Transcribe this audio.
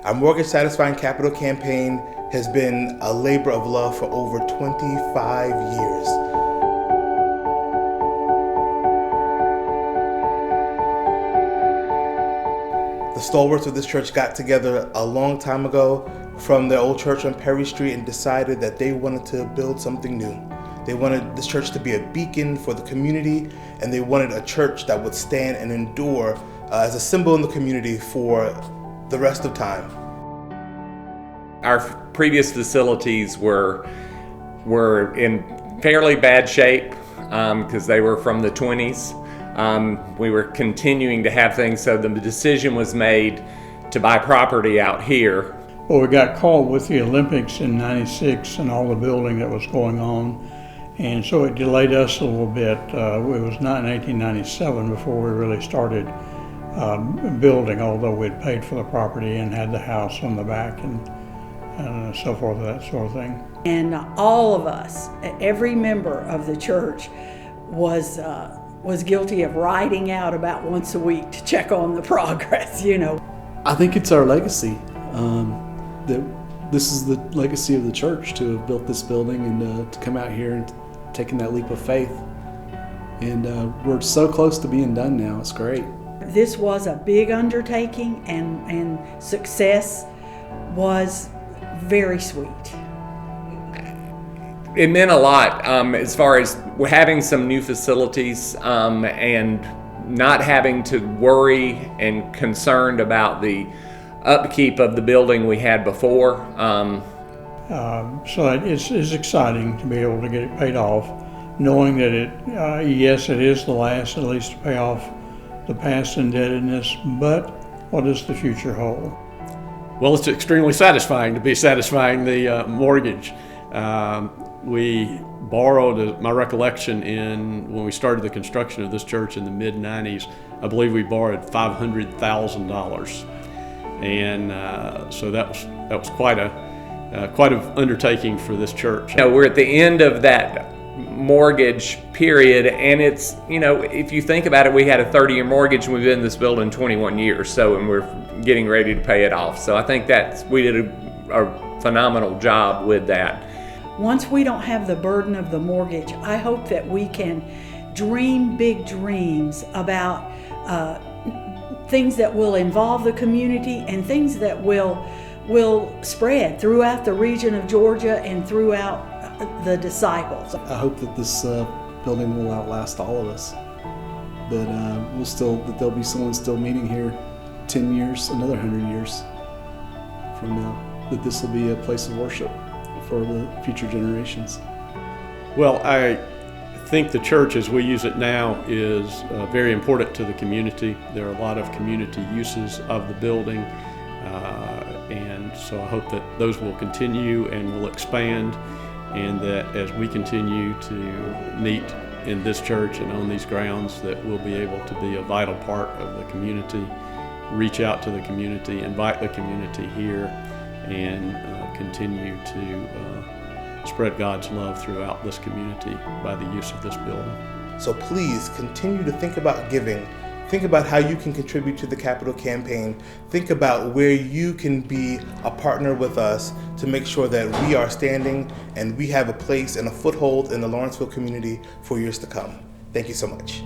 Our Mortgage Satisfying Capital campaign has been a labor of love for over 25 years. The stalwarts of this church got together a long time ago from their old church on Perry Street and decided that they wanted to build something new. They wanted this church to be a beacon for the community, and they wanted a church that would stand and endure as a symbol in the community for the rest of time. Our previous facilities were in fairly bad shape because they were from the 20s. We were continuing to have things, so the decision was made to buy property out here. Well, we got caught with the Olympics in '96 and all the building that was going on, and so it delayed us a little bit. It was not in 1897 before we really started building, although we'd paid for the property and had the house on the back and so forth, that sort of thing. And all of us, every member of the church was guilty of riding out about once a week to check on the progress, you know. I think it's our legacy. That this is the legacy of the church, to have built this building and to come out here and taking that leap of faith. And we're so close to being done now. It's great. This was a big undertaking, and success was very sweet. It meant a lot as far as having some new facilities and not having to worry and concerned about the upkeep of the building we had before. So it's exciting to be able to get it paid off, knowing that yes, it is the last, at least, to pay off the past indebtedness, but what does the future hold? Well, it's extremely satisfying to be satisfying the mortgage. We borrowed, my recollection, when we started the construction of this church in the mid-90s, I believe we borrowed $500,000. And so that was quite an undertaking for this church. You know, we're at the end of that mortgage period, and it's, you know, if you think about it, we had a 30-year mortgage and we've been in this building 21 years, and we're getting ready to pay it off. So I think we did a phenomenal job with that. Once we don't have the burden of the mortgage, I hope that we can dream big dreams about things that will involve the community and things that will spread throughout the region of Georgia and throughout the disciples. I hope that this building will outlast all of us. That there'll be someone still meeting here 10 years, another 100 years from now. That this will be a place of worship for the future generations. Well, I think the church as we use it now is very important to the community. There are a lot of community uses of the building, and so I hope that those will continue and will expand, and that as we continue to meet in this church and on these grounds, that we'll be able to be a vital part of the community, reach out to the community, invite the community here, and continue to spread God's love throughout this community by the use of this building. So please continue to think about giving. Think about how you can contribute to the Capital Campaign. Think about where you can be a partner with us to make sure that we are standing and we have a place and a foothold in the Lawrenceville community for years to come. Thank you so much.